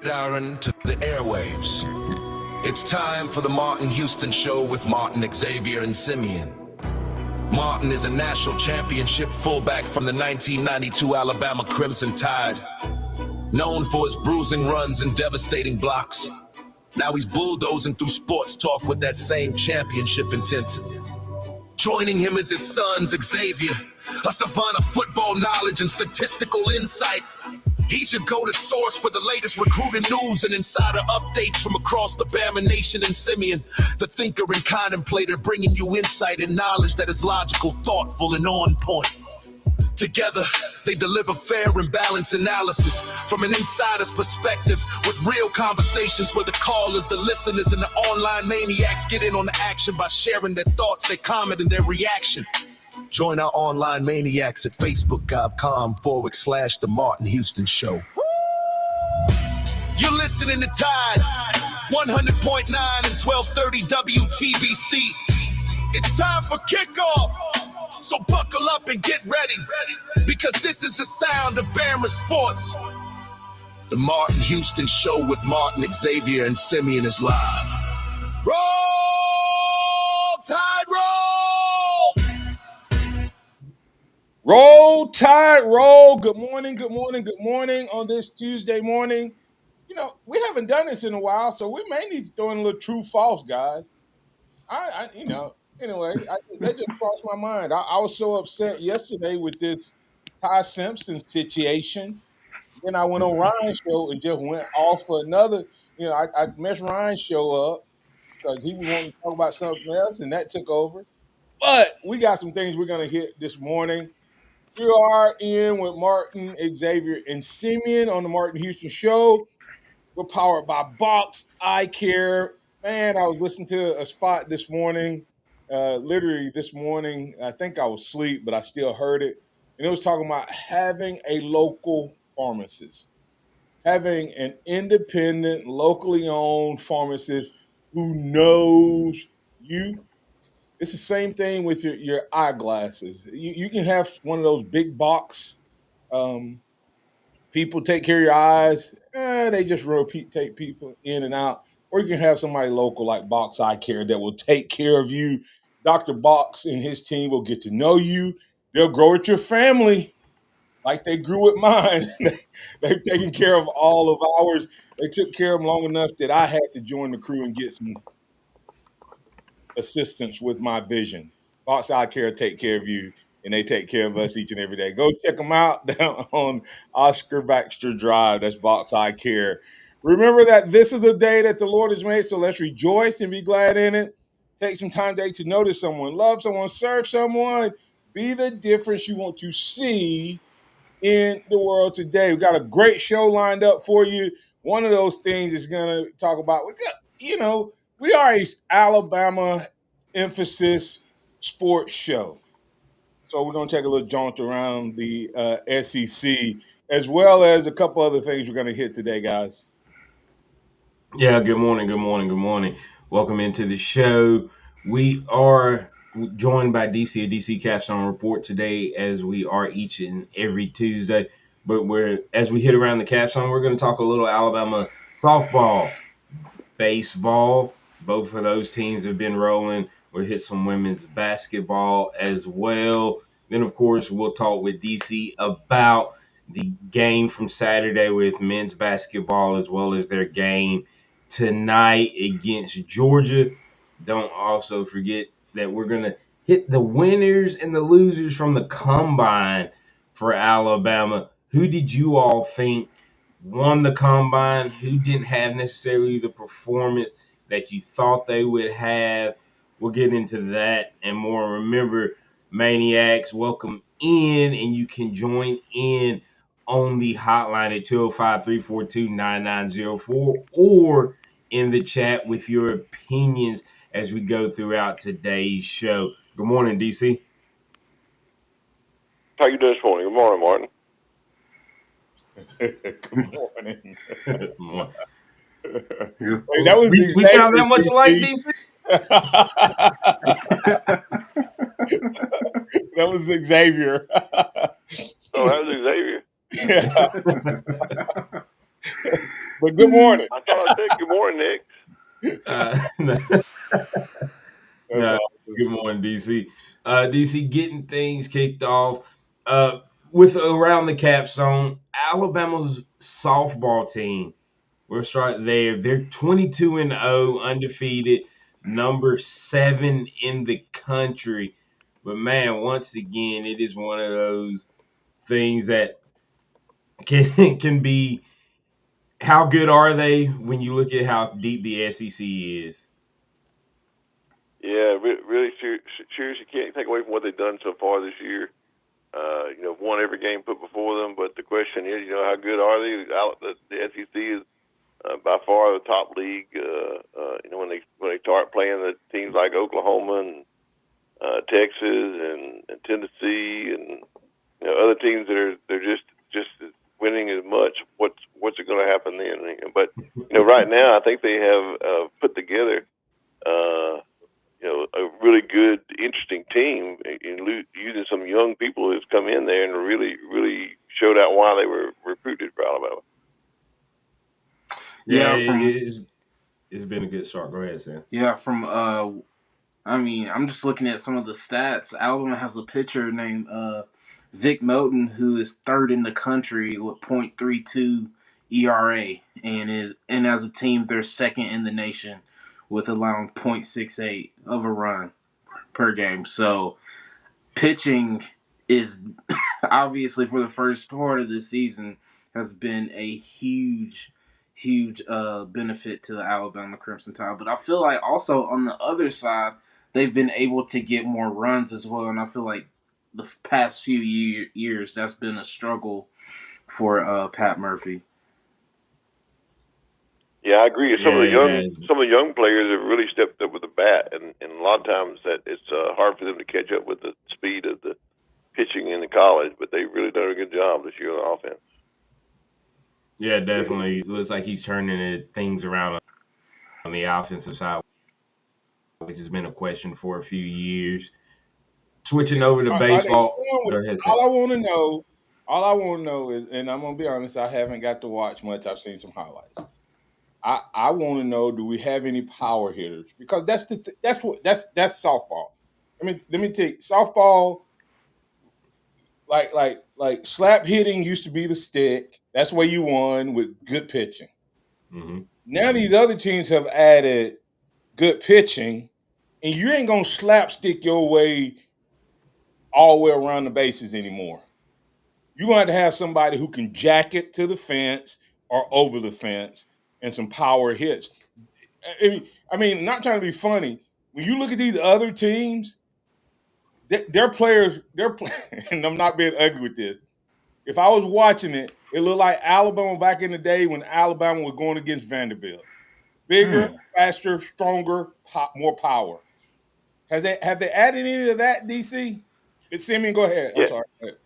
out into the airwaves. It's time for the Martin Houston Show with Martin, Xavier, and Simeon. Martin is a national championship fullback from the 1992 Alabama Crimson Tide, known for his bruising runs and devastating blocks. Now he's bulldozing through sports talk with that same championship intensity. Joining him is his son, Xavier, a savant of football knowledge and statistical insight. He's your go-to source for the latest recruiting news and insider updates from across the Bama Nation. And Simeon, the thinker and contemplator, bringing you insight and knowledge that is logical, thoughtful, and on point. Together, they deliver fair and balanced analysis from an insider's perspective with real conversations where the callers, the listeners, and the online maniacs get in on the action by sharing their thoughts, their comment, and their reaction. Join our online maniacs at facebook.com/The Martin Houston Show. You're listening to Tide 100.9 and 1230 WTBC. It's time for kickoff. So buckle up and get ready, because this is the sound of Bama sports. The Martin Houston Show with Martin, Xavier, and Simeon is live. Roll Tide, roll! Roll Tide, roll. Good morning on this Tuesday morning. You know, we haven't done this in a while, so we may need to throw in a little true false, guys. Anyway, that just crossed my mind. I was so upset yesterday with this Ty Simpson situation. Then I went on Ryan's show and just went off for another. I messed Ryan's show up because he was wanting to talk about something else, and that took over. But we got some things we're going to hit this morning. We are in with Martin, Xavier, and Simeon on the Martin Houston Show. We're powered by Box Eye Care. Man, I was listening to a spot this morning. Literally this morning, I think I was asleep, but I still heard it. And it was talking about having a local pharmacist, having an independent, locally owned pharmacist who knows you. It's the same thing with your eyeglasses. You can have one of those big box people take care of your eyes. They just take people in and out. Or you can have somebody local like Box Eye Care that will take care of you. Dr. Box and his team will get to know you. They'll grow with your family like they grew with mine. They've taken care of all of ours. They took care of them long enough that I had to join the crew and get some assistance with my vision. Box Eye Care take care of you, and they take care of us each and every day. Go check them out down on Oscar Baxter Drive. That's Box Eye Care. Remember that this is the day that the Lord has made, so let's rejoice and be glad in it. Take some time today to notice someone, love someone, serve someone, be the difference you want to see in the world today. We've got a great show lined up for you. One of those things is going to talk about, we are a Alabama emphasis sports show. So we're going to take a little jaunt around the SEC, as well as a couple other things we're going to hit today, guys. Yeah, good morning. Welcome into the show. We are joined by DC, a DC Capstone Report today, as we are each and every Tuesday. But as we hit around the capstone, we're going to talk a little Alabama softball, baseball. Both of those teams have been rolling. We'll hit some women's basketball as well. Then, of course, we'll talk with DC about the game from Saturday with men's basketball, as well as their game tonight against Georgia. Don't also forget that we're going to hit the winners and the losers from the combine for Alabama. Who did you all think won the combine? Who didn't have necessarily the performance that you thought they would have? We'll get into that and more. Remember, Maniacs, welcome in, and you can join in on the hotline at 205-342-9904 or in the chat with your opinions as we go throughout today's show. Good morning, DC. How you doing this morning? Good morning, Martin. Good morning. Good morning. Hey, that was we sound that much alike, DC? That was Xavier. Oh, that was Xavier? Yeah. But good morning. I thought I said good morning, Nick. No, That's no, awesome. good morning, DC. DC getting things kicked off uh, with around the capstone. Alabama's softball team. We'll start there. They're 22-0, undefeated, number 7 in the country. But man, once again, it is one of those things that can be. How good are they when you look at how deep the SEC is? Yeah, really serious. You can't take away from what they've done so far this year. Won every game put before them. But the question is, how good are they? The SEC is by far the top league. When they start playing the teams like Oklahoma and Texas and Tennessee and other teams that are they're just winning as much. What's it going to happen then? But right now I think they have put together a really good, interesting team using some young people who's come in there and really showed out why they were recruited for Alabama. Yeah, Yeah, from it's been a good start. Go ahead, Sam. yeah, from I mean, I'm just looking at some of the stats. Alabama has a pitcher named Vic Moten who is third in the country with .32 ERA and as a team they're second in the nation with allowing .68 of a run per game. So pitching is obviously for the first part of the season has been a huge benefit to the Alabama Crimson Tide. But I feel like also on the other side, they've been able to get more runs as well. And I feel like the past few years that's been a struggle for Pat Murphy. Yeah, I agree. Yeah, it has. Some of the young players have really stepped up with the bat, and a lot of times that it's hard for them to catch up with the speed of the pitching in the college. But they've really done a good job this year on offense. Yeah, definitely. Looks like he's turning things around on the offensive side, which has been a question for a few years. Switching over to Are they baseball. scoring Go with? ahead, Sam. All I want to know is, and I'm gonna be honest, I haven't got to watch much. I've seen some highlights. I want to know: do we have any power hitters? Because that's softball. I mean, let me tell you, softball, like slap hitting used to be the stick. That's where you won with good pitching. Mm-hmm. Now these other teams have added good pitching, and you ain't gonna slapstick your way all the way around the bases anymore. You're going to have somebody who can jack it to the fence or over the fence and some power hits. I mean, not trying to be funny. When you look at these other teams, their players, and I'm not being ugly with this. If I was watching it, it looked like Alabama back in the day when Alabama was going against Vanderbilt. Bigger, Hmm. faster, stronger, more power. Have they added any of that, DC? It's Simeon. Go ahead. I'm Yeah, sorry. Go ahead.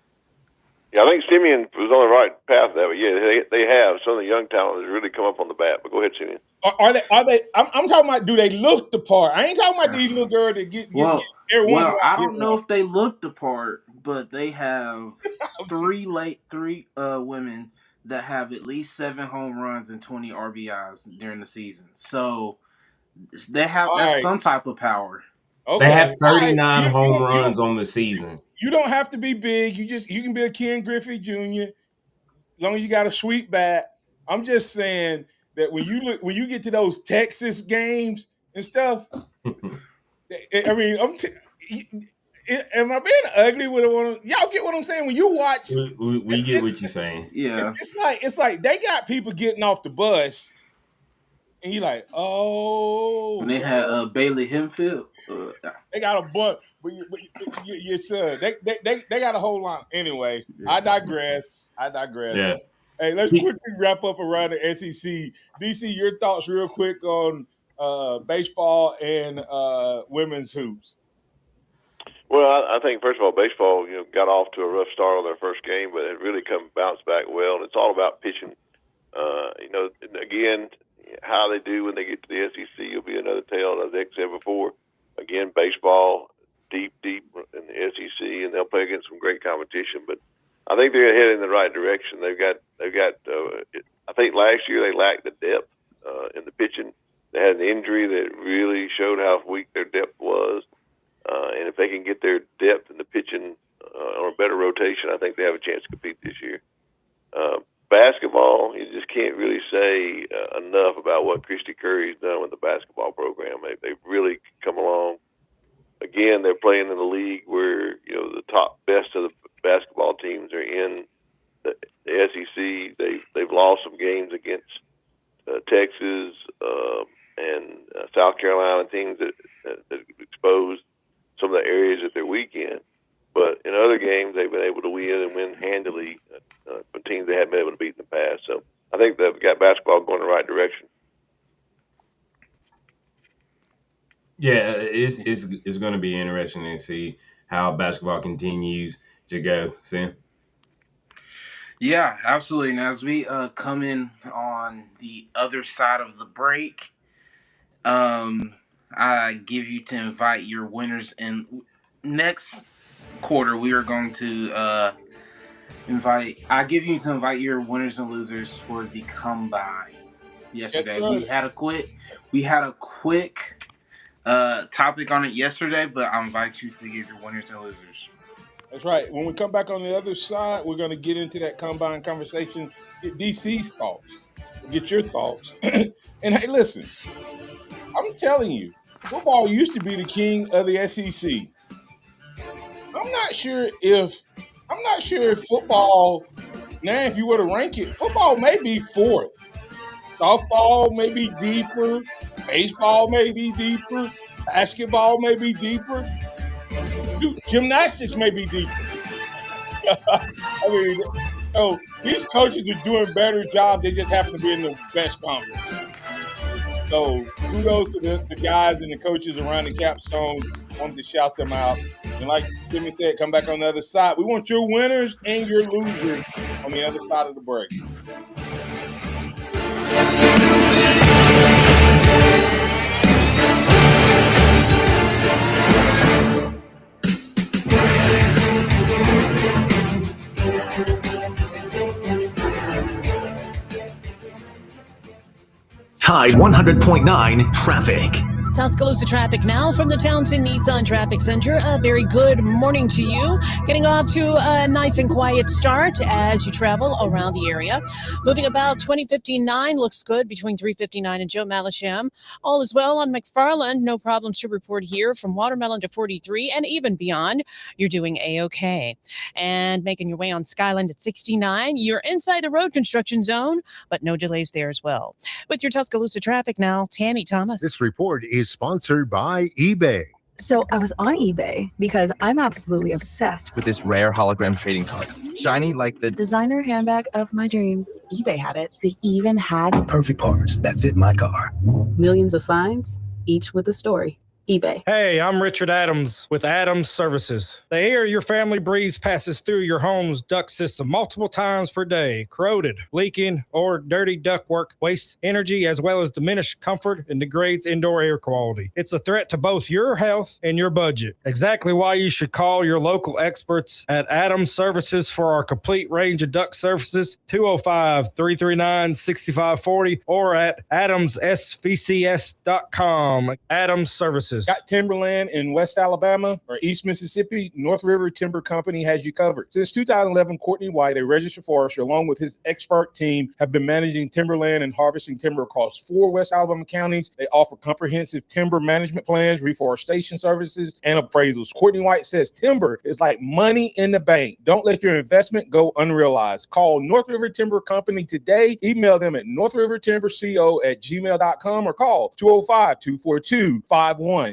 yeah. I think Simeon was on the right path there. But yeah, they have some of the young talent has really come up on the bat. But go ahead, Simeon. Are they? Are they? I'm talking about. Do they look the part? I ain't talking about these little girls that get Well, every once in a well, I while hit don't know one. if they look the part, but they have I'm just- three women that have at least 7 home runs and 20 RBIs during the season. So they have All that's right. some type of power. They Okay. have All right. 39 You home don't you don't runs on the season. you don't have to be big. You can be a Ken Griffey Jr. As long as you got a sweet bat. I'm just saying that when you get to those Texas games and stuff. I mean, am I being ugly with it? Y'all get what I'm saying? When you watch, We it's get it's what you're it's, saying. it's, Yeah. it's like they got people getting off the bus, and you're like, When oh, they had Bailey Hempfield, they got a bunch, but your son, they got a whole lot. Anyway, yeah. I digress. I digress. Yeah. Hey, let's quickly wrap up around the SEC. DC, your thoughts real quick on baseball and women's hoops. Well, I think first of all, baseball got off to a rough start on their first game, but it really come bounced back well. And it's all about pitching. Again, how they do when they get to the SEC will be another tale. As X said before, again, baseball deep in the SEC, and they'll play against some great competition. But I think they're headed in the right direction. I think last year they lacked the depth in the pitching. They had an injury that really showed how weak their depth was. And if they can get their depth in the pitching on a better rotation, I think they have a chance to compete this year. Basketball, you just can't really say enough about what Christy Curry's done with the basketball program. They've really come along. Again, they're playing in a league where the top best of the basketball teams are in the SEC. They've lost some games against Texas and South Carolina, teams that exposed some of the areas that they're weak in. But in other games, they've been able to win handily from teams they haven't been able to beat in the past. So I think they've got basketball going in the right direction. Yeah, it's going to be interesting to see how basketball continues to go. Sam? Yeah, absolutely. And as we come in on the other side of the break, I give you to invite your winners. And next quarter, we are going to give you to invite your winners and losers for the combine. Yesterday, Yes, we had a quick topic on it yesterday, but I invite you to give your winners and losers. That's right. When we come back on the other side, we're going to get into that combine conversation, get DC's thoughts, get your thoughts. And hey, listen, I'm telling you, football used to be the king of the SEC. I'm not sure if football, now if you were to rank it, football may be fourth. Softball may be deeper. Baseball may be deeper. Basketball may be deeper. Gymnastics may be deeper. I mean, so these coaches are doing a better job. They just happen to be in the best conference. So kudos to the guys and the coaches around the capstone. Wanted to shout them out. And like Jimmy said, come back on the other side. We want your winners and your losers on the other side of the break. Tide 100.9 traffic. Tuscaloosa traffic now from the Townsend Nissan Traffic Center. A very good morning to you. Getting off to a nice and quiet start as you travel around the area. Moving about 2059 looks good between 359 and Joe Malisham. All is well on McFarland. No problems to report here from Watermelon to 43 and even beyond. You're doing A-OK. And making your way on Skyland at 69. You're inside the road construction zone, but no delays there as well. With your Tuscaloosa traffic now, Tammy Thomas. This report is sponsored by eBay. So I was on eBay because I'm absolutely obsessed with this rare hologram trading card. Shiny like the designer handbag of my dreams. eBay had it. They even had the perfect parts that fit my car. Millions of finds, each with a story. eBay. Hey, I'm Richard Adams with Adams Services. The air your family breathes passes through your home's duct system multiple times per day. Corroded, leaking, or dirty ductwork wastes energy as well as diminished comfort and degrades indoor air quality. It's a threat to both your health and your budget. Exactly why you should call your local experts at Adams Services for our complete range of duct services, 205-339-6540 or at adamssvcs.com. Adams Services. Got timberland in West Alabama or East Mississippi? North River Timber Company has you covered. Since 2011, Courtney White, a registered forester, along with his expert team, have been managing timberland and harvesting timber across 4 West Alabama counties. They offer comprehensive timber management plans, reforestation services, and appraisals. Courtney White says timber is like money in the bank. Don't let your investment go unrealized. Call North River Timber Company today. Email them at northrivertimberco@gmail.com or call 205-242-5127.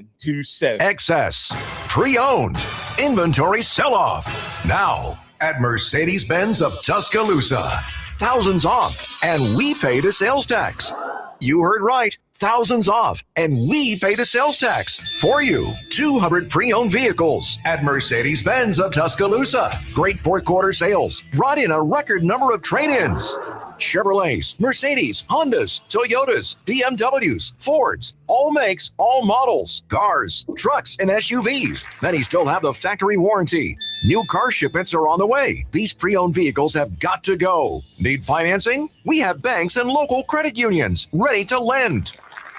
Excess. Pre-owned. Inventory sell-off. Now at Mercedes-Benz of Tuscaloosa. Thousands off, and we pay the sales tax. You heard right. Thousands off, and we pay the sales tax for you. 200 pre-owned vehicles at Mercedes-Benz of Tuscaloosa. Great fourth quarter sales. Brought in a record number of trade-ins. Chevrolets, Mercedes, Hondas, Toyotas, BMWs, Fords, all makes, all models, cars, trucks, and SUVs. Many still have the factory warranty. New car shipments are on the way. These pre-owned vehicles have got to go. Need financing? We have banks and local credit unions ready to lend.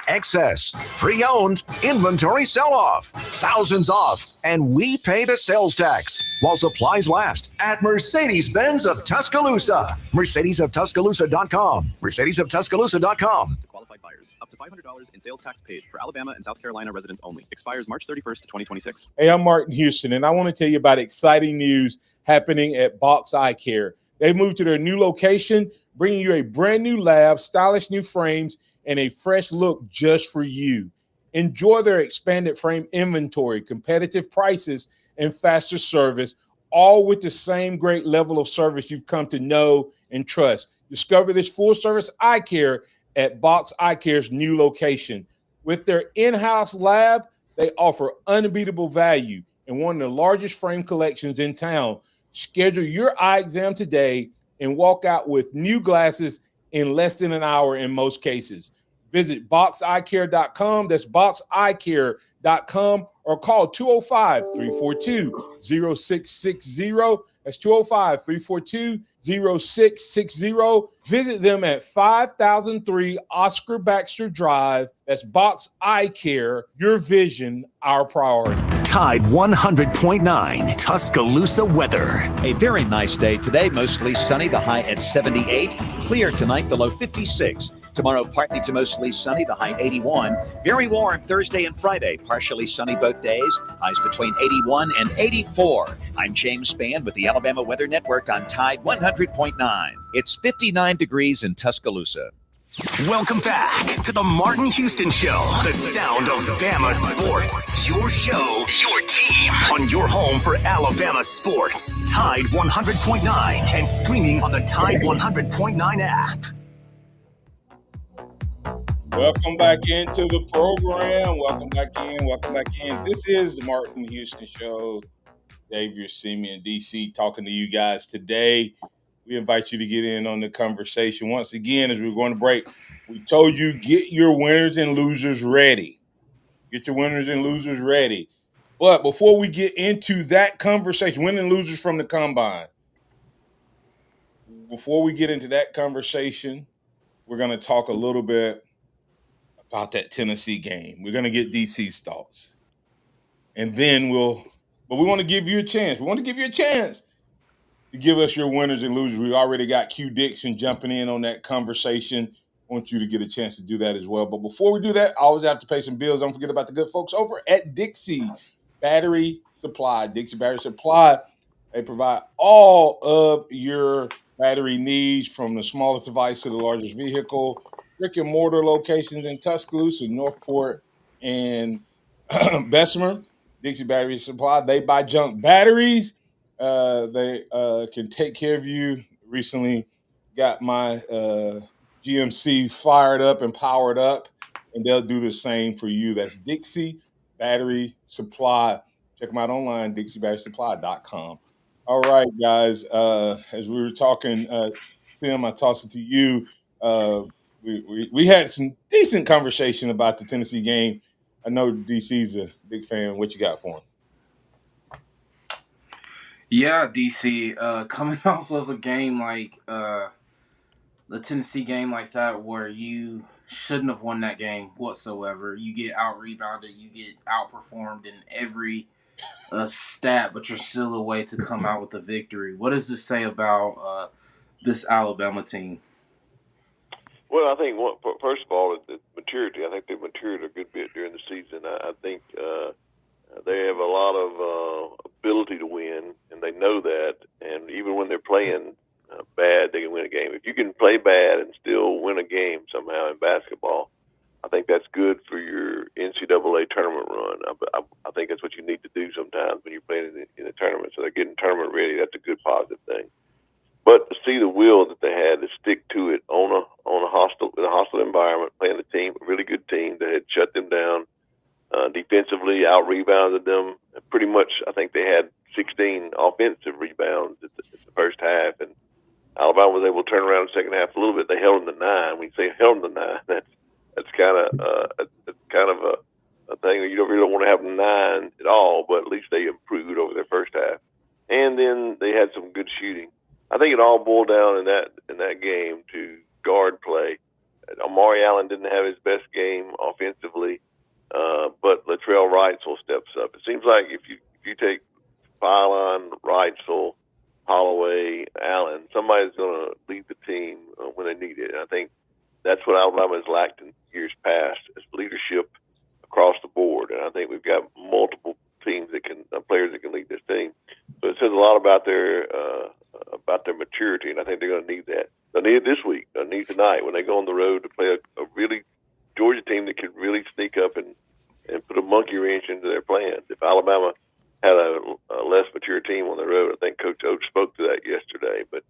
Excess, pre-owned, inventory sell-off, thousands off, and we pay the sales tax while supplies last at Mercedes-Benz of Tuscaloosa. Mercedes-of-Tuscaloosa.com. Mercedes-of-Tuscaloosa.com. To qualified buyers, up to $500 in sales tax paid for Alabama and South Carolina residents only. Expires March 31st, 2026. Hey, I'm Martin Houston, and I want to tell you about exciting news happening at Box Eye Care. They've moved to their new location, bringing you a brand new lab, stylish new frames, and a fresh look just for you. Enjoy their expanded frame inventory, competitive prices, and faster service, all with the same great level of service you've come to know and trust. Discover this full-service eye care at Box Eye Care's new location. With their in-house lab, they offer unbeatable value and one of the largest frame collections in town. Schedule your eye exam today and walk out with new glasses in less than an hour in most cases. Visit boxeyecare.com. That's boxeyecare.com, or call 205-342-0660. That's 205-342-0660. Visit them at 5003 Oscar Baxter Drive. That's Box Eye Care. Your vision, our priority. Tide 100.9 Tuscaloosa weather. A very nice day today, mostly sunny, the high at 78. Clear tonight, the low 56. Tomorrow, partly to mostly sunny, the high 81. Very warm Thursday and Friday, partially sunny both days, highs between 81 and 84. I'm James Spann with the Alabama Weather Network on Tide 100.9. It's 59 degrees in Tuscaloosa. Welcome back to the Martin Houston Show, the sound of Bama sports. Your show, your team, on your home for Alabama sports. Tide 100.9 and streaming on the Tide 100.9 app. Welcome back into the program. Welcome back in. This is the Martin Houston Show. Xavier, Simeon, DC talking to you guys today. We invite you to get in on the conversation. Once again, as we're going to break, we told you get your winners and losers ready. Get your winners and losers ready. But before we get into that conversation, winning and losers from the combine, before we get into that conversation, we're going to talk a little bit about that Tennessee game. We're going to get DC's thoughts. And then but we want to give you a chance. We want to give you a chance to give us your winners and losers. We already got Q Dixon jumping in on that conversation. I want you to get a chance to do that as well. But before we do that, I always have to pay some bills. Don't forget about the good folks over at Dixie Battery Supply. Dixie Battery Supply, they provide all of your battery needs, from the smallest device to the largest vehicle. Brick and mortar locations in Tuscaloosa, Northport, and Bessemer. Dixie Battery Supply. They buy junk batteries. They can take care of you. Recently got my GMC fired up and powered up, and they'll do the same for you. That's Dixie Battery Supply. Check them out online, dixiebatterysupply.com. All right, guys. As we were talking, Tim, I tossed it to you. We had some decent conversation about the Tennessee game. I know DC's a big fan. What you got for him? Yeah, DC, coming off of a game like the Tennessee game like that, where you shouldn't have won that game whatsoever. You get out-rebounded, you get outperformed in every stat, but you're still a way to come out with a victory. What does this say about this Alabama team? Well, I think, first of all, the maturity. I think they've matured a good bit during the season. I think they have a lot of ability to win, and they know that. And even when they're playing bad, they can win a game. If you can play bad and still win a game somehow in basketball, I think that's good for your NCAA tournament run. I think that's what you need to do sometimes when you're playing in a tournament. So they're getting tournament ready. That's a good positive thing. But to see the will that they had to stick to it in a hostile environment, playing a really good team that had shut them down defensively, out-rebounded them. Pretty much, I think they had 16 offensive rebounds at the first half, and Alabama was able to turn around in the second half a little bit. They held them to 9. When you say held them to 9, that's kind of a thing that you don't really want to have 9 at all. But at least they improved over their first half, and then they had some good shooting. I think it all boiled down in that game to guard play. Amari Allen didn't have his best game offensively, but Latrell Wrightsell steps up. It seems like if you take Phylon, Wrightsell, Holloway, Allen, somebody's going to lead the team when they need it. And I think that's what Alabama has lacked in years past is leadership across the board. And I think we've got multiple teams players that can lead this team. So it says a lot about their maturity, and I think they're going to need that. They'll need it this week. They'll need it tonight when they go on the road to play a really Georgia team that could really sneak up and put a monkey wrench into their plans. If Alabama had a less mature team on the road, I think Coach Oates spoke to that yesterday. But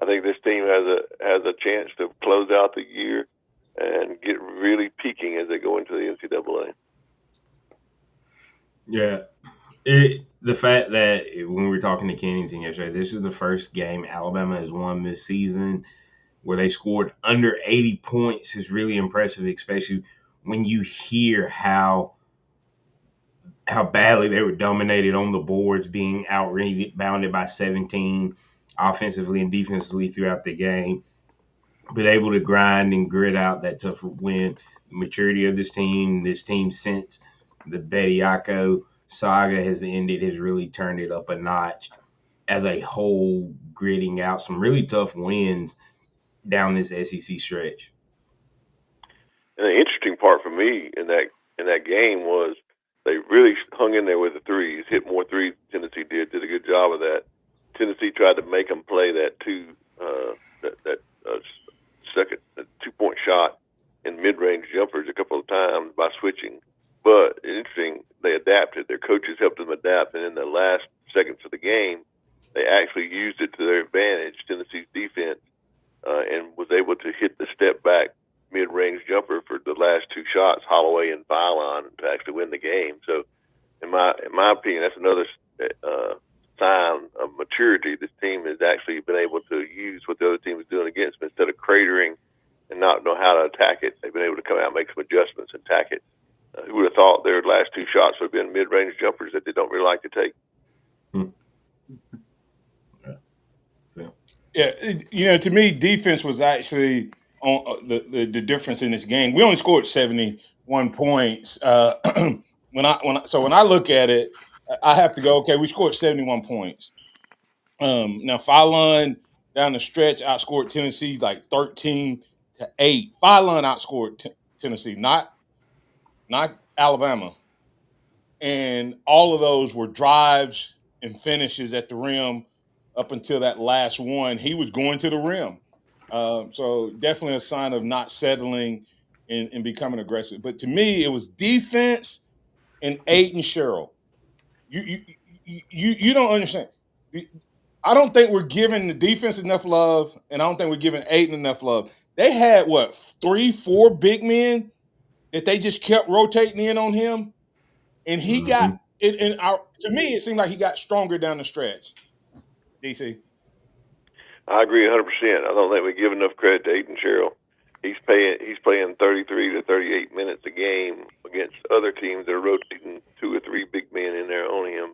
I think this team has a chance to close out the year and get really peaking as they go into the NCAA. Yeah. The fact that when we were talking to Kennington yesterday, this is the first game Alabama has won this season where they scored under 80 points is really impressive, especially when you hear how badly they were dominated on the boards, being out-rebounded by 17 offensively and defensively throughout the game, but able to grind and grit out that tough win. The maturity of this team since the Bediako saga has ended has really turned it up a notch as a whole, gritting out some really tough wins down this SEC stretch. And the interesting part for me in that game was they really hung in there with the threes, hit more threes than Tennessee did a good job of that. Tennessee tried to make them play that second 2-point shot in mid-range jumpers a couple of times by switching. But interesting, they adapted. Their coaches helped them adapt, and in the last seconds of the game, they actually used it to their advantage, Tennessee's defense, and was able to hit the step-back mid-range jumper for the last 2 shots, Holloway and Phylon, to actually win the game. So, in my opinion, that's another sign of maturity. This team has actually been able to use what the other team is doing against them instead of cratering and not know how to attack it. They've been able to come out and make some adjustments and attack it. Who would have thought their last 2 shots would have been mid-range jumpers that they don't really like to take? Yeah, to me, defense was actually on the difference in this game. We only scored 71 points. When I look at it, I have to go, okay, we scored 71 points. Now Phylon down the stretch outscored Tennessee like 13-8. Phylon outscored Tennessee, not Alabama. And all of those were drives and finishes at the rim up until that last one. He was going to the rim. So definitely a sign of not settling and becoming aggressive. But to me, it was defense and Aiden Sherrill. You don't understand. I don't think we're giving the defense enough love, and I don't think we're giving Aiden enough love. They had, 3-4 big men that they just kept rotating in on him. And he got it. To me, it seemed like he got stronger down the stretch. DC, I agree 100%. I don't think we give enough credit to Aiden Sherrill. He's playing 33 to 38 minutes a game against other teams that are rotating 2 or 3 big men in there on him,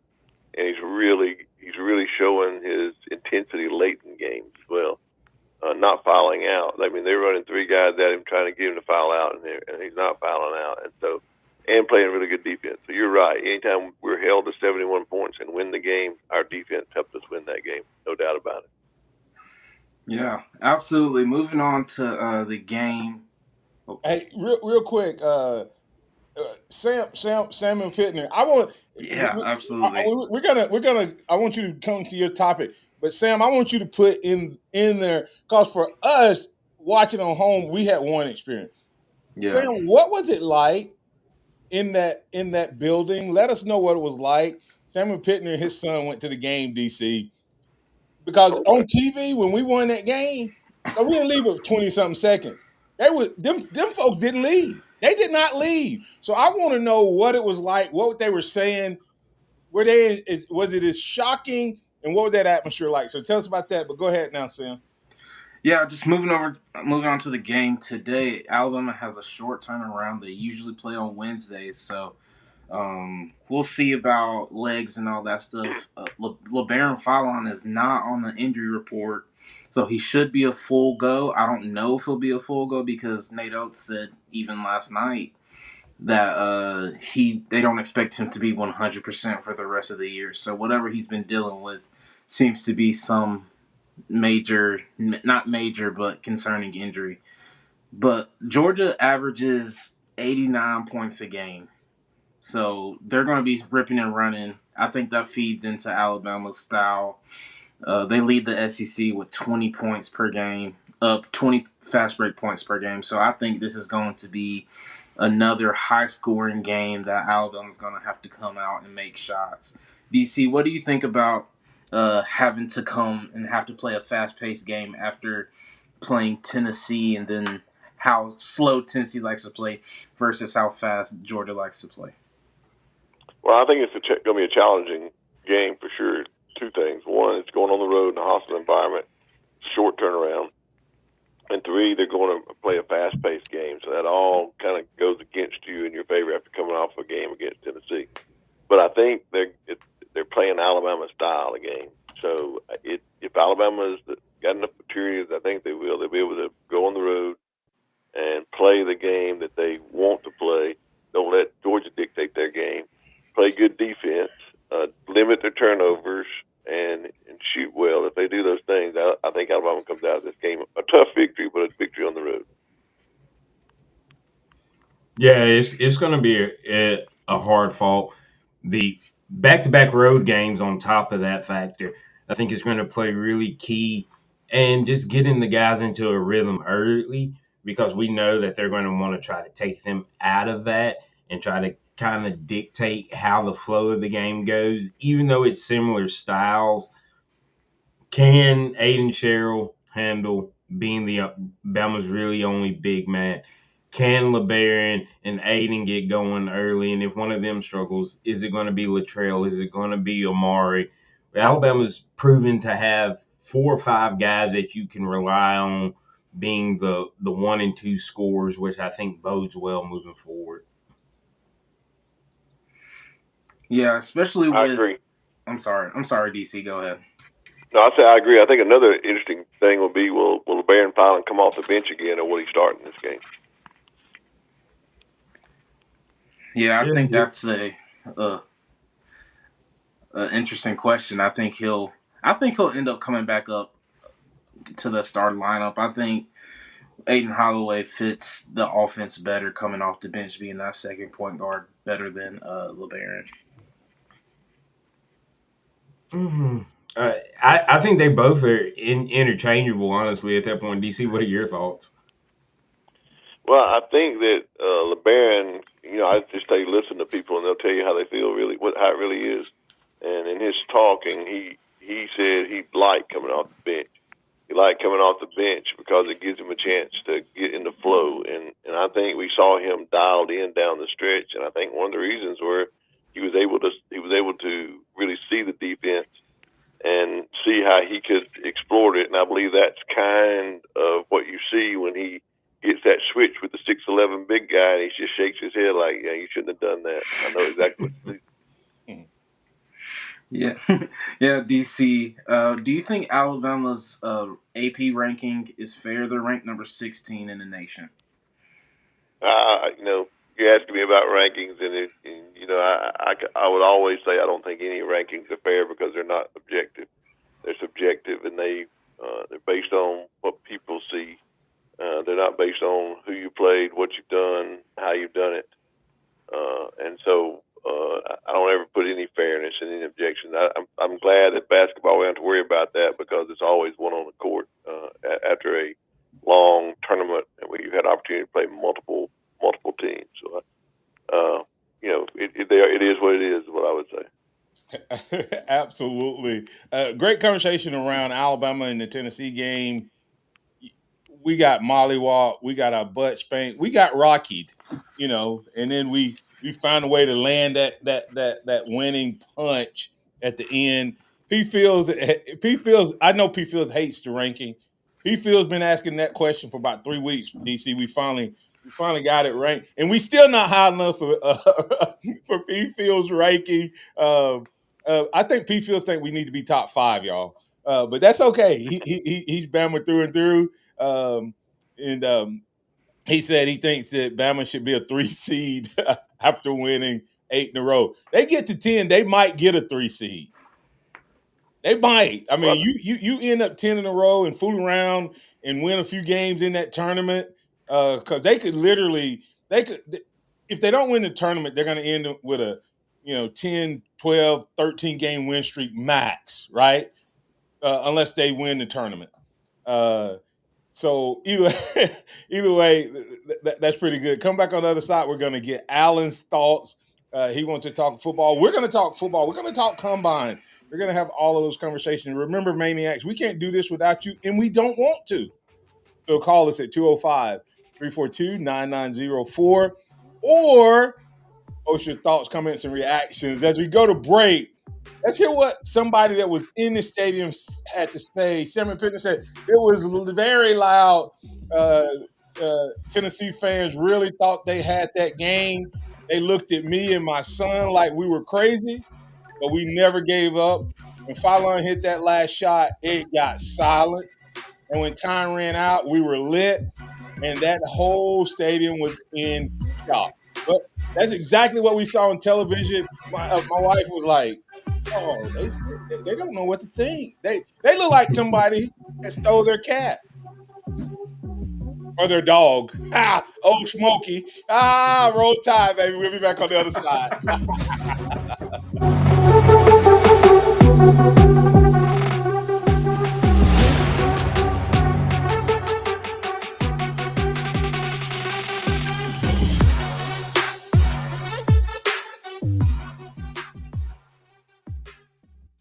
and he's really showing his intensity late in games as well. Not fouling out. I mean, they're running 3 guys at him trying to get him to foul out, and he's not fouling out, and playing really good defense. So you're right. Anytime we're held to 71 points and win the game, our defense helped us win that game. No doubt about it. Yeah, absolutely. Moving on to the game. Hey, real quick, Samuel Pittner. Absolutely. We're gonna. I want you to come to your topic, but Sam, I want you to put in there because for us watching on home, we had one experience. Yeah. Sam, what was it like in that building? Let us know what it was like. Samuel Pittner and his son went to the game, DC, because on TV when we won that game, we didn't leave with 20-something seconds. Them folks didn't leave. They did not leave. So I want to know what it was like, what they were saying. Was it as shocking, and what was that atmosphere like? So tell us about that. But go ahead now, Sam. Yeah, just moving on to the game today. Alabama has a short turnaround. They usually play on Wednesdays, so we'll see about legs and all that stuff. LeBaron Fallon is not on the injury report, so he should be a full go. I don't know if he'll be a full go because Nate Oates said even last night that they don't expect him to be 100% for the rest of the year. So whatever he's been dealing with seems to be some major, not major, but concerning injury. But Georgia averages 89 points a game. So they're going to be ripping and running. I think that feeds into Alabama's style. They lead the SEC with 20 points per game, 20 fast break points per game. So I think this is going to be another high scoring game that Alabama's going to have to come out and make shots. DC, what do you think about having to come and have to play a fast paced game after playing Tennessee, and then how slow Tennessee likes to play versus how fast Georgia likes to play? Well, I think it's going to be a challenging game for sure. Two things. One, it's going on the road in a hostile environment, short turnaround. And three, they're going to play a fast-paced game. So that all kind of goes against you in your favor after coming off a game against Tennessee. But I think they're playing Alabama style of game. So if Alabama's got enough materials, I think they will. They'll be able to go on the road and play the game that they want to play. Don't let Georgia dictate their game. Play good defense, limit their turnovers, and shoot well. If they do those things, I think Alabama comes out of this game a tough victory, but a victory on the road. Yeah, it's going to be a hard fought. The back-to-back road games on top of that factor, I think is going to play really key, and just getting the guys into a rhythm early, because we know that they're going to want to try to take them out of that and try to kind of dictate how the flow of the game goes, even though it's similar styles. Can Aiden Sherrill handle being the Bama's really only big man? Can LeBaron and Aiden get going early? And if one of them struggles, is it going to be Latrell? Is it going to be Amari? Alabama's proven to have 4 or 5 guys that you can rely on being the 1 and 2 scorers, which I think bodes well moving forward. Yeah, especially with. I agree. I'm sorry, DC. Go ahead. No, I agree. I think another interesting thing will be will LeBaron Fallon come off the bench again, or will he start in this game? Yeah, I think that's a interesting question. I think he'll end up coming back up to the starting lineup. I think Aiden Holloway fits the offense better coming off the bench, being that second point guard better than LeBaron. Mm-hmm. I think they both are interchangeable, honestly, at that point. DC, what are your thoughts? Well, I think that LeBaron, I just say listen to people and they'll tell you how they feel, really, how it really is. And in his talking, he said he liked coming off the bench. He liked coming off the bench because it gives him a chance to get in the flow. And I think we saw him dialed in down the stretch. And I think one of the reasons were he was able to really see the defense and see how he could explore it. And I believe that's kind of what you see when he gets that switch with the 6'11" big guy, and he just shakes his head like, yeah, you shouldn't have done that. I know exactly what you mean. Yeah, yeah, DC. Do you think Alabama's AP ranking is fair? They're ranked number 16 in the nation. You're asking me about rankings, and I would always say I don't think any rankings are fair because they're not objective. They're subjective, and they're based on what people see. They're not based on who you played, what you've done, how you've done it. And so I don't ever put any fairness in any objection. I'm glad that basketball, we don't have to worry about that because it's always one on the court after a long tournament where you've had opportunity to play multiple teams. So, it is what it is what I would say. Absolutely. Great conversation around Alabama and the Tennessee game. We got mollywop, we got our butt spanked, we got rockied, and then we found a way to land that winning punch at the end. I know P. Fields hates the ranking. Phil's been asking that question for about 3 weeks. DC, we finally got it right, and we still not high enough for for P. Phil's ranking. I think P. Phil think we need to be top 5, y'all. But that's okay. He's Bama through and through. He said he thinks that Bama should be a 3 seed after winning 8 in a row. They get to 10, they might get a 3 seed. They might. I mean, you end up 10 in a row and fool around and win a few games in that tournament because they could if they don't win the tournament, they're going to end up with a 10, 12, 13 game win streak max, right? Unless they win the tournament. So either way, that's pretty good. Come back on the other side. We're going to get Alan's thoughts. He wants to talk football. We're going to talk football. We're going to talk combine. We're going to have all of those conversations. Remember, Maniacs, we can't do this without you, and we don't want to. So call us at 205-342-9904 or post your thoughts, comments, and reactions. As we go to break, let's hear what somebody that was in the stadium had to say. Cameron Pittman said it was very loud. Tennessee fans really thought they had that game. They looked at me and my son like we were crazy, but we never gave up. When Fallon hit that last shot, it got silent. And when time ran out, we were lit, and that whole stadium was in shock. But that's exactly what we saw on television. My wife was like, "Oh, they don't know what to think. They look like somebody that stole their cat or their dog." Old Smokey. Roll Tide, baby. We'll be back on the other side.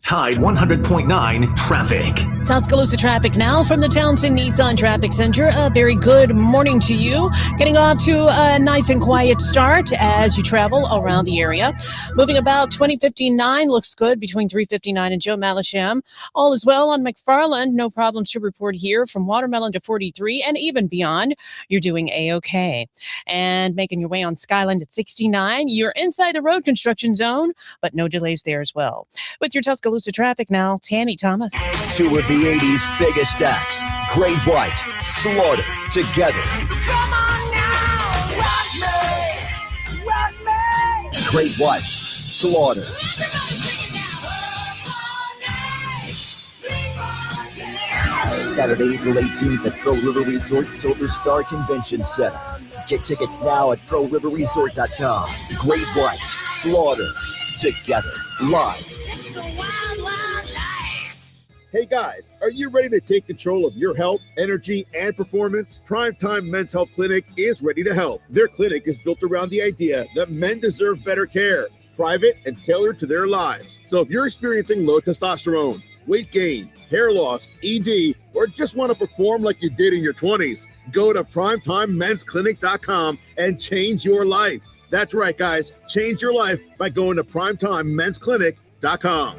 Tide 100.9 traffic. Tuscaloosa traffic now from the Townsend Nissan Traffic Center. A very good morning to you. Getting off to a nice and quiet start as you travel around the area. Moving about 2059 looks good between 359 and Joe Malisham. All is well on McFarland. No problems to report here from Watermelon to 43 and even beyond. You're doing A-OK. And making your way on Skyland at 69. You're inside the road construction zone, but no delays there as well. With your Tuscaloosa traffic now, Tammy Thomas. 2 of the 80s biggest acts, Great White, Slaughter, together. Come on now, rock me. Great White, Slaughter. Saturday, April 18th at Pro River Resort Silver Star Convention Center. Get tickets now at ProRiverResort.com. Great White, Slaughter, together, live. Hey guys, are you ready to take control of your health, energy, and performance? Primetime Men's Health Clinic is ready to help. Their clinic is built around the idea that men deserve better care, private and tailored to their lives. So if you're experiencing low testosterone, weight gain, hair loss, ED, or just want to perform like you did in your 20s, go to primetimemensclinic.com and change your life. That's right, guys. Change your life by going to primetimemensclinic.com.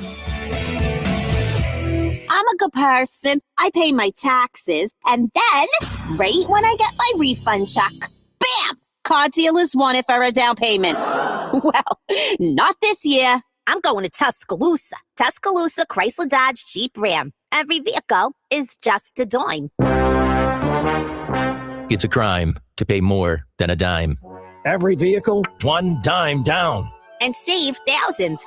I'm a good person. I pay my taxes. And then, right when I get my refund check, bam! Car dealers want it for a down payment. Well, not this year. I'm going to Tuscaloosa. Tuscaloosa Chrysler Dodge Jeep Ram. Every vehicle is just a dime. It's a crime to pay more than a dime. Every vehicle, one dime down. And save thousands.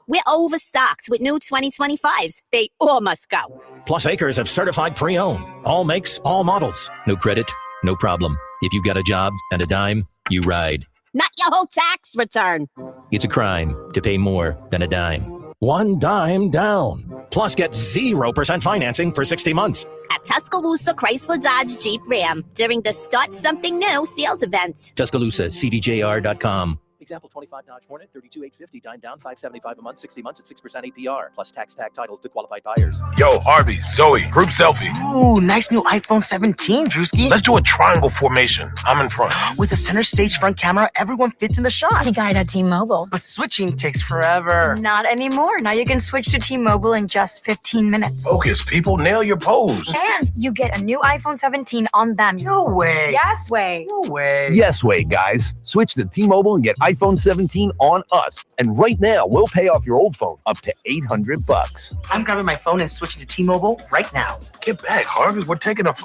We're overstocked with new 2025s. They all must go. Plus acres of certified pre-owned. All makes, all models. No credit, no problem. If you've got a job and a dime, you ride. Not your whole tax return. It's a crime to pay more than a dime. One dime down. Plus get 0% financing for 60 months. At Tuscaloosa Chrysler Dodge Jeep Ram during the Start Something New sales event. TuscaloosaCDJR.com. Example 25 Dodge Hornet, 32,850, dime down, 575 a month, 60 months at 6% APR, plus tax tag title to qualified buyers. Yo, Harvey, Zoe, group selfie. Ooh, nice new iPhone 17, Drewski. Let's do a triangle formation. I'm in front. With a center stage front camera, everyone fits in the shot. You got it at T-Mobile. But switching takes forever. Not anymore. Now you can switch to T-Mobile in just 15 minutes. Focus, people. Nail your pose. And you get a new iPhone 17 on them. No way. Yes way. No way. Yes way, guys. Switch to T-Mobile and get iPhone 17 on us. And right now, we'll pay off your old phone up to $800. I'm grabbing my phone and switching to T-Mobile right now. Get back, Harvey. We're taking a...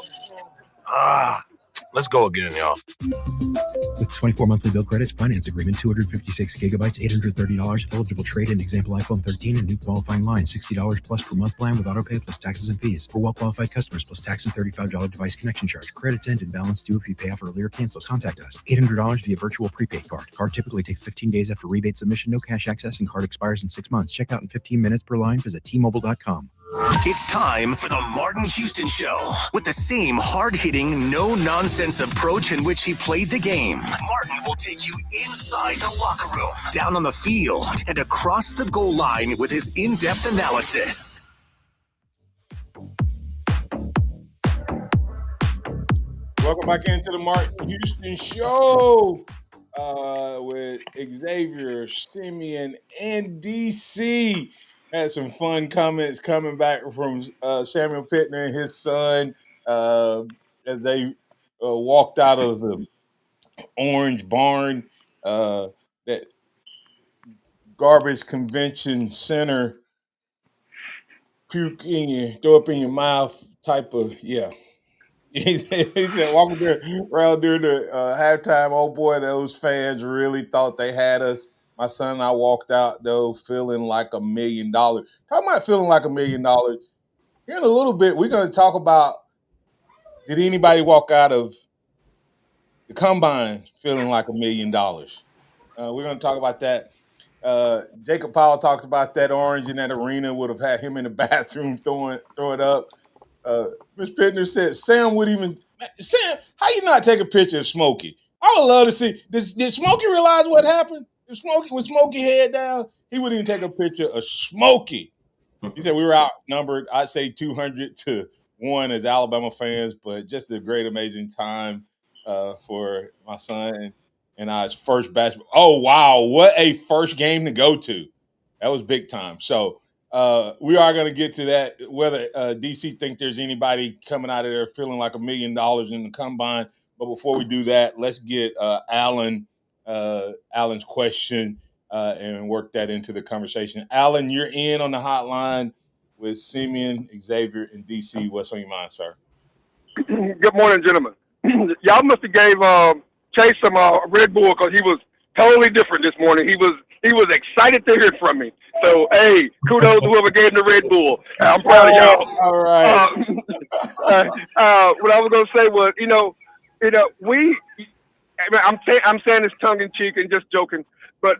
let's go again, y'all. With 24 monthly bill credits, finance agreement, 256 gigabytes, $830, eligible trade-in, example iPhone 13, and new qualifying line, $60 plus per month plan with autopay plus taxes and fees. For well-qualified customers, plus tax and $35 device connection charge. Credit end and balance due if you pay off early or cancel. Contact us. $800 via virtual prepaid card. Card typically takes 15 days after rebate submission, no cash access, and card expires in 6 months. Check out in 15 minutes per line. Visit T-Mobile.com. It's time for the Martin Houston Show. With the same hard-hitting, no-nonsense approach in which he played the game, Martin will take you inside the locker room, down on the field, and across the goal line with his in-depth analysis. Welcome back into the Martin Houston Show with Xavier, Simeon, and DC. Had some fun comments coming back from Samuel Pittner and his son as they walked out of the Orange Barn, that garbage convention center, puke in you, throw up in your mouth type of, yeah. He said, walking around during the halftime, oh boy, those fans really thought they had us. My son and I walked out, though, feeling like $1 million. Talking about feeling like $1 million. Here in a little bit, we're going to talk about, did anybody walk out of the combine feeling like $1 million? We're going to talk about that. Jacob Powell talked about that orange in that arena would have had him in the bathroom throw it up. Ms. Pittner said, Sam, how you not take a picture of Smokey? I would love to see. Did Smokey realize what happened? With Smokey head down, he wouldn't even take a picture of Smokey. He said we were outnumbered, I'd say 200-1 as Alabama fans, but just a great, amazing time for my son and I's first basketball. Oh, wow, what a first game to go to. That was big time. So we are going to get to that, whether DC think there's anybody coming out of there feeling like $1 million in the combine. But before we do that, let's get Alan's question and work that into the conversation. Alan, you're in on the hotline with Simeon, Xavier, and DC. What's on your mind, sir? Good morning, gentlemen. Y'all must have gave Chase some Red Bull because he was totally different this morning. He was excited to hear from me. So, hey, kudos to whoever gave him the Red Bull. I'm proud of y'all. All right. What I was going to say was, I'm saying this tongue in cheek and just joking, but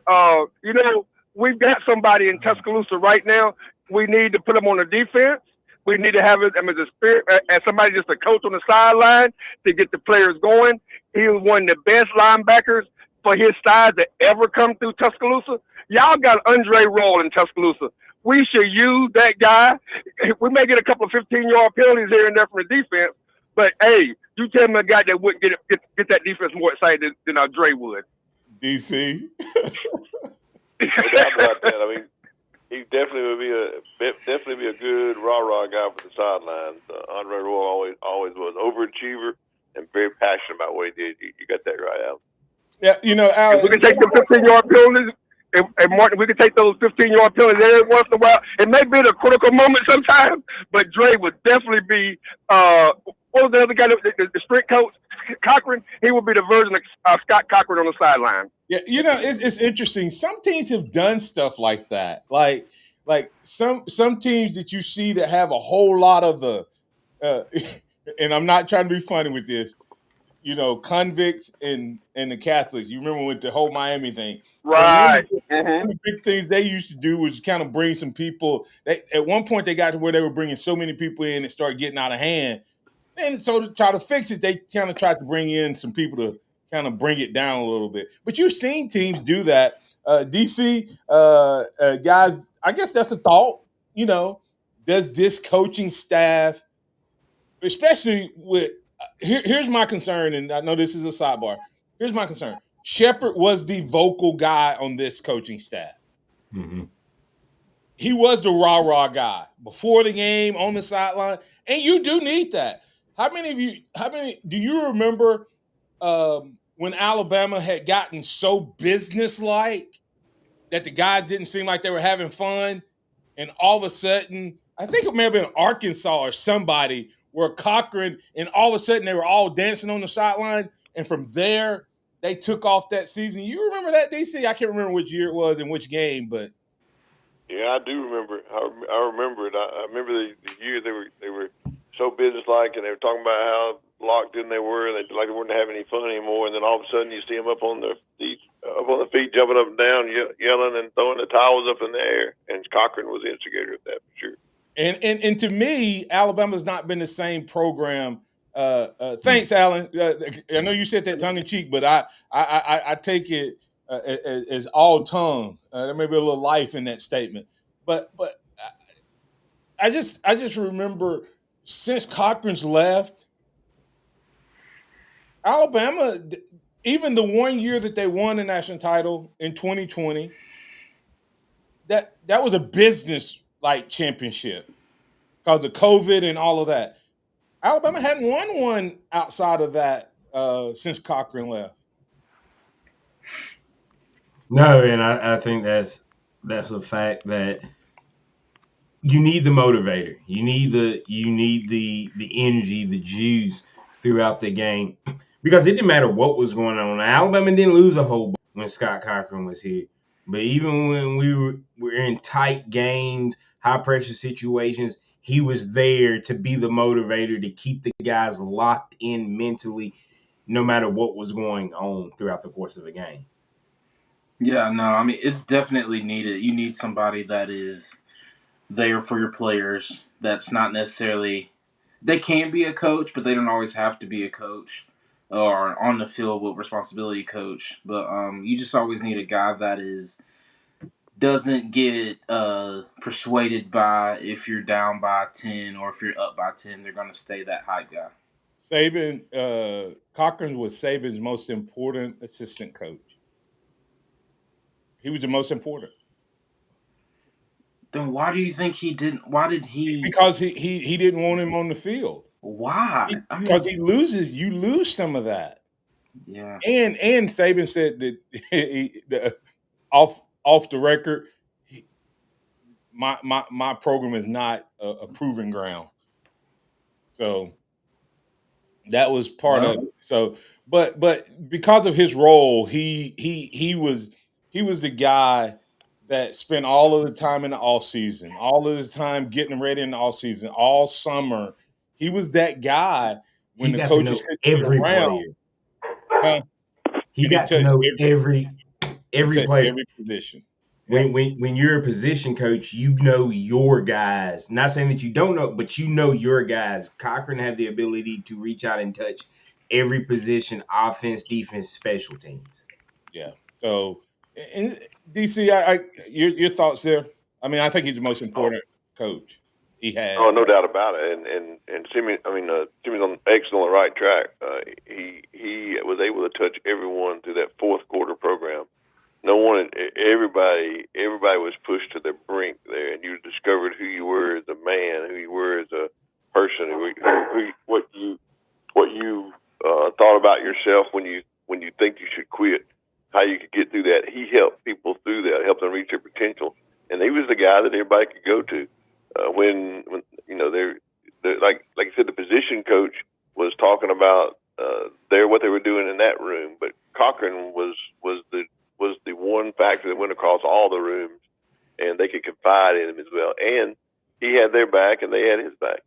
we've got somebody in Tuscaloosa right now. We need to put him on the defense. We need to have him as a spirit, as somebody just a coach on the sideline to get the players going. He was one of the best linebackers for his size to ever come through Tuscaloosa. Y'all got Andre Roll in Tuscaloosa. We should use that guy. We may get a couple of 15-yard penalties here and there from the defense, but hey, you tell me a guy that would get that defense more excited than Andre would. DC. No doubt about that. I mean, he definitely would be a good rah-rah guy for the sidelines. Andre Roy always was overachiever and very passionate about what he did. You got that right, Al. Yeah, Al, if we can take the 15-yard penalties, and Martin, we can take those 15-yard penalties every once in a while. It may be a critical moment sometimes, but Dre would definitely be. What was the other guy, the strength coach, Cochran? He would be the version of Scott Cochran on the sideline. Yeah, it's interesting. Some teams have done stuff like that. Like some teams that you see that have a whole lot of the and I'm not trying to be funny with this, convicts and the Catholics. You remember with the whole Miami thing. Right. One of the big things they used to do was kind of bring some people. At one point they got to where they were bringing so many people in and started getting out of hand. And so to try to fix it, they kind of tried to bring in some people kind of bring it down a little bit. But you've seen teams do that. DC guys, I guess that's a thought. Does this coaching staff, especially with here's my concern, and I know this is a sidebar. Here's my concern. Shepard was the vocal guy on this coaching staff. Mm-hmm. He was the rah-rah guy before the game, on the sideline, and you do need that. How many do you remember when Alabama had gotten so businesslike that the guys didn't seem like they were having fun, and all of a sudden, I think it may have been Arkansas or somebody where Cochran, and all of a sudden they were all dancing on the sideline, and from there they took off that season. You remember that, DC? I can't remember which year it was and which game, but yeah, I do remember. I remember it. I remember the year they were so businesslike, and they were talking about how locked in they were, and they weren't having any fun anymore. And then all of a sudden, you see them up on their feet, jumping up and down, yelling and throwing the towels up in the air. And Cochran was the instigator of that for sure. And to me, Alabama's not been the same program. Thanks, Alan. I know you said that tongue in cheek, but I take it as all tongue. There may be a little life in that statement, but I just remember since Cochran's left, Alabama, even the one year that they won the national title in 2020, that was a business like championship because of COVID and all of that. Alabama hadn't won one outside of that since Cochran left. No, and I think that's a fact that you need the motivator. You need the energy, the juice throughout the game. Because it didn't matter what was going on. Alabama didn't lose a whole bunch when Scott Cochran was here. But even when we were in tight games, high pressure situations, he was there to be the motivator to keep the guys locked in mentally, no matter what was going on throughout the course of the game. Yeah, no, I mean, it's definitely needed. You need somebody that is there for your players. That's not necessarily, they can be a coach, but they don't always have to be a coach or on the field with responsibility coach. But you just always need a guy that doesn't get persuaded by if you're down by 10 or if you're up by 10, they're going to stay that hype guy. Cochran was Saban's most important assistant coach. He was the most important. Then why do you think he didn't? Why did he? Because he didn't want him on the field. Why? Because he loses. You lose some of that. Yeah. And Saban said that off the record, my program is not a proving ground. So that was part of it. So, but because of his role, he was the guy that spent all of the time in the off season, all of the time getting ready in the off season, all summer. He was that guy when the coaches couldn't get around. He got to know every player, every position. When you're a position coach, you know your guys. Not saying that you don't know, but you know your guys. Cochran had the ability to reach out and touch every position: offense, defense, special teams. Yeah. So, and DC, your thoughts there? I mean, I think he's the most important coach he had. Oh, no doubt about it. And Simeon's on excellent right track. He was able to touch everyone through that fourth quarter program. No one, everybody was pushed to the brink there, and you discovered who you were as a man, who you were as a person, what you thought about yourself when you think you should quit, how you could get through that. He helped people through that, helped them reach their potential, and he was the guy that everybody could go to when they're like you said, the position coach was talking about what they were doing in that room, but Cochran was the one factor that went across all the rooms, and they could confide in him as well. And he had their back, and they had his back.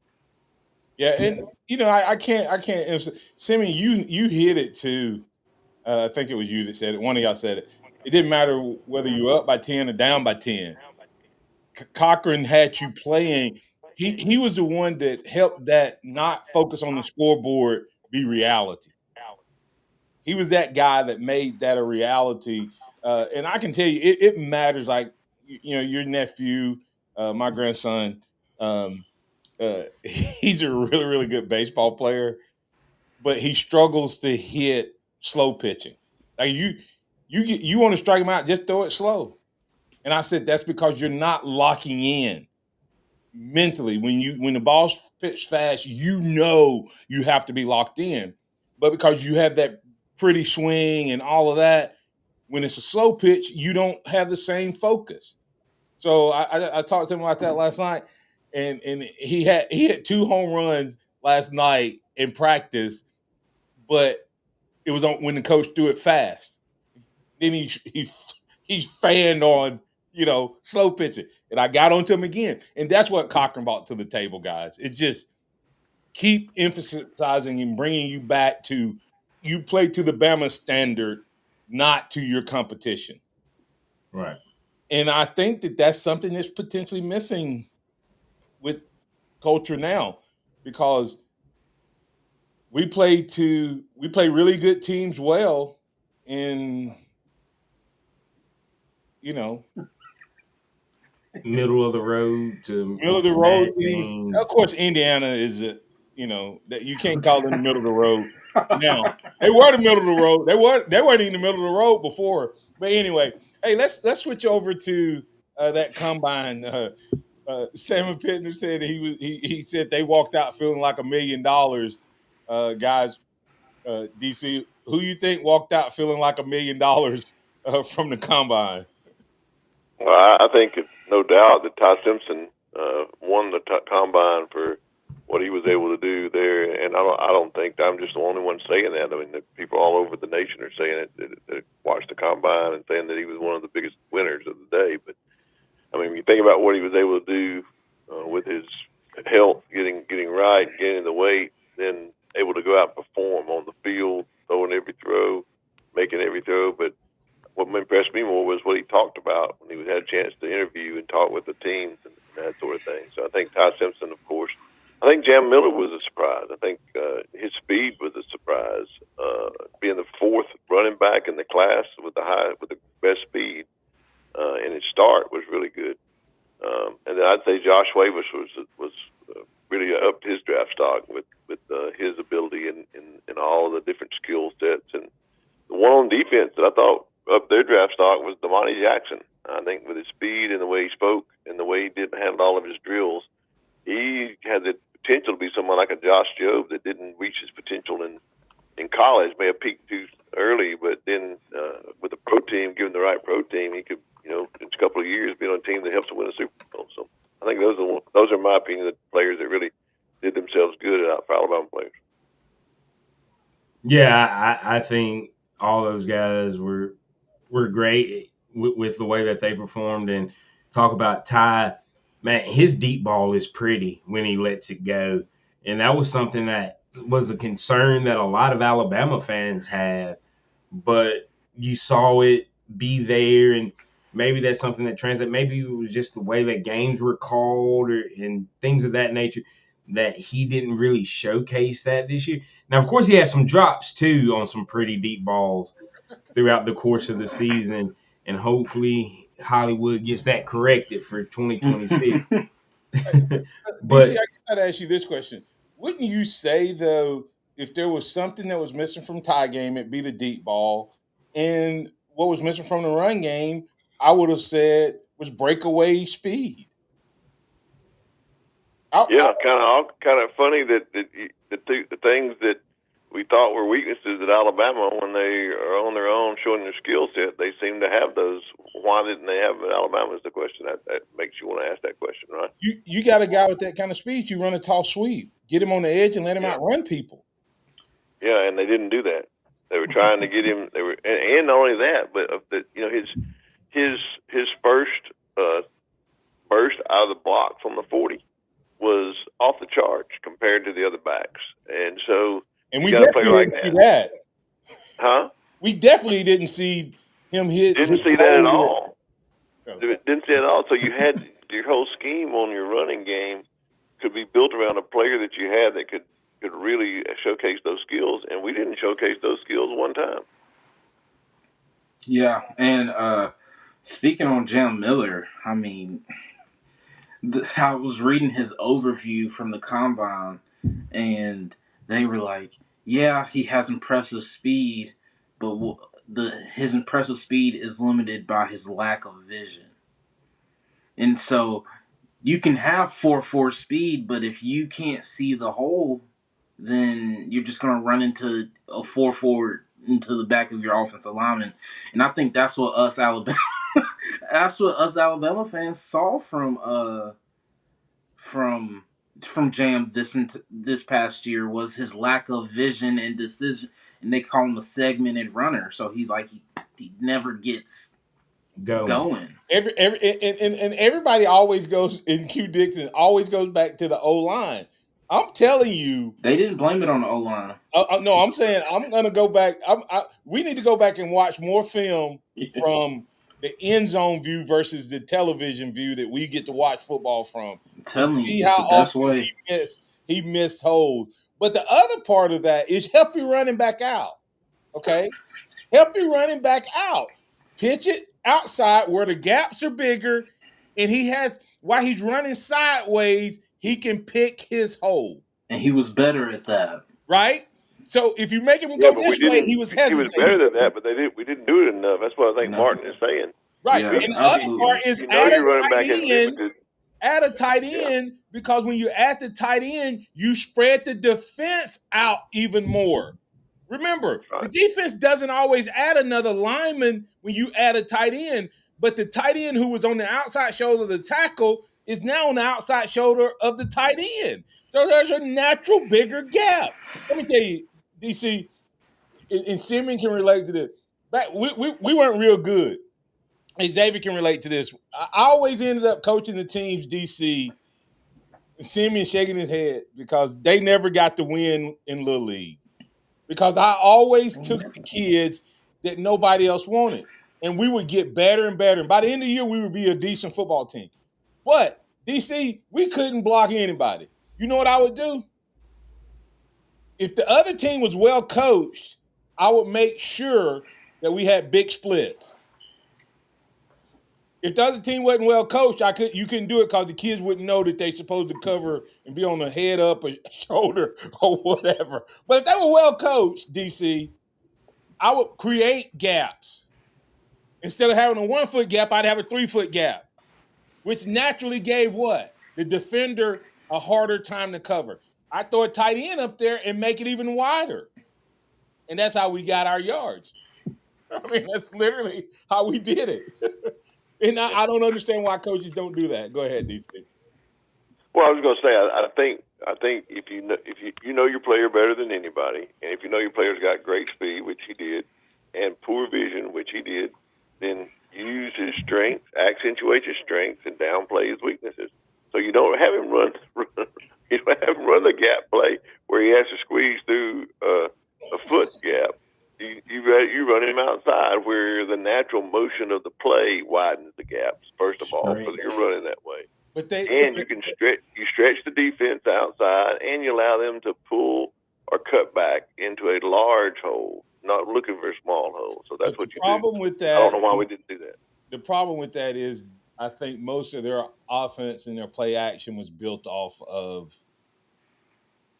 Yeah, and I can't. Simeon, you hit it too. I think it was you that said it. One of y'all said it. It didn't matter whether you were up by 10 or down by 10. Cochran had you playing. He was the one that helped that not focus on the scoreboard be reality. he was that guy that made that a reality. And I can tell you, it matters. Like your nephew, my grandson, he's a really really good baseball player, but he struggles to hit slow pitching. Like you want to strike him out, just throw it slow. And I said that's because you're not locking in mentally. When the ball's pitched fast, you have to be locked in. But because you have that pretty swing and all of that, when it's a slow pitch, you don't have the same focus. So I talked to him about that last night, and he hit 2 home runs last night in practice, but it was on when the coach threw it fast. Then he fanned on slow pitching, and I got onto him again, and that's what Cochran brought to the table, guys. It's just keep emphasizing and bringing you back to you play to the Bama standard, not to your competition. Right. And I think that that's something that's potentially missing with culture now, because we play really good teams well, and middle of the road to middle of the road bad teams. teams. Of course, Indiana is that you can't call them the middle of the road. Now they were the middle of the road. They weren't in the middle of the road before. But anyway, hey, let's switch over to that combine. Sam Pittman said he said they walked out feeling like $1 million. Guys, DC, who you think walked out feeling like $1 million from the combine? Well, I think no doubt that Ty Simpson won the combine for what he was able to do there, and I don't think I'm just the only one saying that. I mean, the people all over the nation are saying it that watched the combine and saying that he was one of the biggest winners of the day. But I mean, when you think about what he was able to do with his health, getting right, getting the weight, then able to go out and perform on the field, throwing every throw, making every throw. But what impressed me more was what he talked about when he had a chance to interview and talk with the teams and that sort of thing. So I think Ty Simpson, of course. I think Jam Miller was a surprise. I think his speed was a surprise. Being the 4th running back in the class with the best speed in his start was really good. And then I'd say Josh Wavis was really upped his draft stock with his ability in all the different skill sets. And the one on defense that I thought up their draft stock was Damani Jackson. I think with his speed and the way he spoke and the way he did handle all of his drills, he had the potential to be someone like a Josh Jobe that didn't reach his potential in college. May have peaked too early, but then with the pro team, given the right pro team, he could, in a couple of years, be on a team that helps him win a Super Bowl. So I think those are my opinion, the players that really did themselves good for Alabama players. Yeah, I think all those guys were great with the way that they performed. And talk about Ty, man, his deep ball is pretty when he lets it go. And that was something that was a concern that a lot of Alabama fans have, but you saw it be there, and maybe that's something that translates. Maybe it was just the way that games were called and things of that nature that he didn't really showcase that this year. Now, of course, he had some drops too on some pretty deep balls throughout the course of the season, and hopefully Hollywood gets that corrected for 2026. But DC, I gotta ask you this question: wouldn't you say though, if there was something that was missing from Ty game, it'd be the deep ball, and what was missing from the run game, I would have said was breakaway speed. Yeah, kind of funny that the things that we thought were weaknesses at Alabama, when they are on their own showing their skill set, they seem to have those. Why didn't they have it at Alabama is the question. That makes you want to ask that question, right? You got a guy with that kind of speed, you run a tall sweep, get him on the edge and let him outrun people. Yeah, and they didn't do that. They were trying to get him. They were, and not only that, but his first burst out of the block from the 40 was off the charts compared to the other backs, and so we got to play like that. Huh? We definitely didn't see him hit. Didn't see that at all. Didn't see it at all. So you had your whole scheme on your running game could be built around a player that you had that could could really showcase those skills, and we didn't showcase those skills one time. Yeah, and speaking on Jam Miller, I mean, I was reading his overview from the combine, and they were like, "Yeah, he has impressive speed, but his impressive speed is limited by his lack of vision." And so you can have 4.4 speed, but if you can't see the hole, then you're just going to run into a 4.4 into the back of your offensive lineman. And I think that's what us Alabama fans saw from Jam this past year was his lack of vision and decision, and they call him a segmented runner. So he never gets going. And everybody always goes in Q Dixon always goes back to the O line. I'm telling you, they didn't blame it on the O line. No, I'm saying I'm gonna go back. We need to go back and watch more film from the end zone view versus the television view that we get to watch football from. And see how often he missed holes. But the other part of that is help your running back out. Okay, help your running back out. Pitch it outside where the gaps are bigger, and while he's running sideways, he can pick his hole. And he was better at that. Right? So if you make him go this way, he was hesitating. He was better than that, but we didn't do it enough. That's what I think Martin is saying. Right. Yeah, and the other part is add a tight end, because when you add the tight end, you spread the defense out even more. Remember, the defense doesn't always add another lineman when you add a tight end, but the tight end who was on the outside shoulder of the tackle is now on the outside shoulder of the tight end. So there's a natural bigger gap. Let me tell you, DC, and Simeon can relate to this. We weren't real good. And Xavier can relate to this. I always ended up coaching the teams, DC, and Simeon shaking his head because they never got to win in Little League. Because I always took the kids that nobody else wanted. And we would get better and better. And by the end of the year, we would be a decent football team. But, DC, we couldn't block anybody. You know what I would do? If the other team was well coached, I would make sure that we had big splits. If the other team wasn't well coached, you couldn't do it because the kids wouldn't know that they're supposed to cover and be on the head up or shoulder or whatever. But if they were well coached, DC, I would create gaps. Instead of having a 1 foot gap, I'd have a 3 foot gap, which naturally gave what? The defender a harder time to cover. I throw a tight end up there and make it even wider. And that's how we got our yards. I mean, that's literally how we did it. And I don't understand why coaches don't do that. Go ahead, DC. Well, I was going to say, I think if you know your player better than anybody, and if you know your player's got great speed, which he did, and poor vision, which he did, then use his strengths, accentuate his strengths, and downplay his weaknesses. So you don't have him run the gap play where he has to squeeze through a foot gap. You run him outside where the natural motion of the play widens the gaps, first of all, because you're running that way. You can stretch the defense outside, and you allow them to pull or cut back into a large hole, not looking for a small hole. So that's what you do. The problem with that, I don't know why we didn't do that. The problem with that is I think most of their offense and their play action was built off of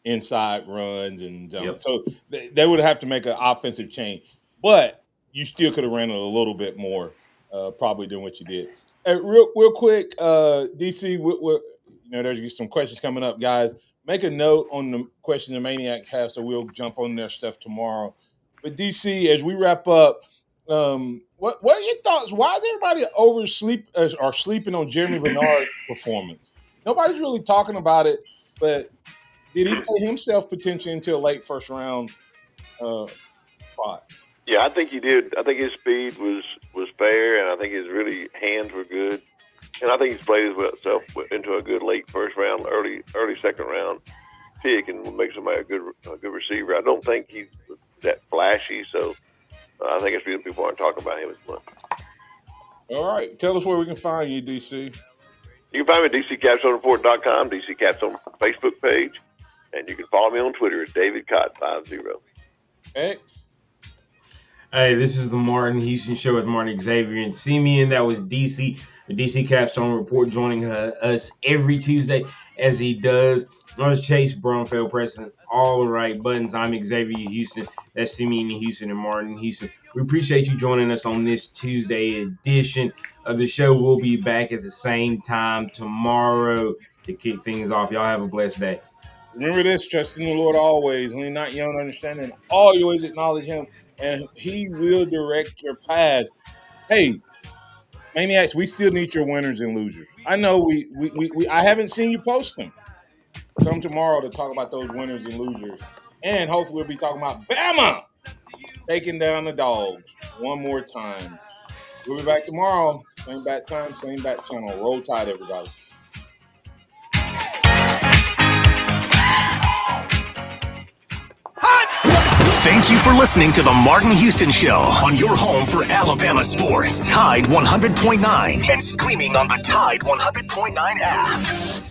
inside runs and so they would have to make an offensive change, but you still could have ran it a little bit more probably than what you did. Real quick, DC, there's some questions coming up, guys. Make a note on the question the Maniacs have, so we'll jump on their stuff tomorrow. But DC, as we wrap up, what are your thoughts? Why is everybody sleeping on Jeremy Bernard's performance? Nobody's really talking about it, but did he play himself potentially into a late first round spot? Yeah, I think he did. I think his speed was fair, and I think his hands were good. And I think he's played himself into a good late first round, early second round pick, and will make somebody a good receiver. I don't think he's that flashy, so I think it's reason people aren't talking about him as much. All right, tell us where we can find you, DC. You can find me at DCCapstoneReport.com, DC Capstone Facebook page. And you can follow me on Twitter at DavidCott50. X. Hey, this is the Martin Houston Show with Martin Xavier and Simeon. That was DC, the DC Capstone Report, joining us every Tuesday as he does. I was Chase Brumfield pressing all the right buttons. I'm Xavier Houston. That's Simeon Houston and Martin Houston. We appreciate you joining us on this Tuesday edition of the show. We'll be back at the same time tomorrow to kick things off. Y'all have a blessed day. Remember this, trust in the Lord always. Lean not your own understanding. All your ways acknowledge him, and he will direct your paths. Hey, Maniacs, we still need your winners and losers. I know I haven't seen you post them. Come tomorrow to talk about those winners and losers. And hopefully we'll be talking about Bama taking down the Dogs one more time. We'll be back tomorrow. Same bat time, same bat channel. Roll Tide, everybody. Thank you for listening to the Martin Houston Show on your home for Alabama sports. Tide 100.9 and streaming on the Tide 100.9 app.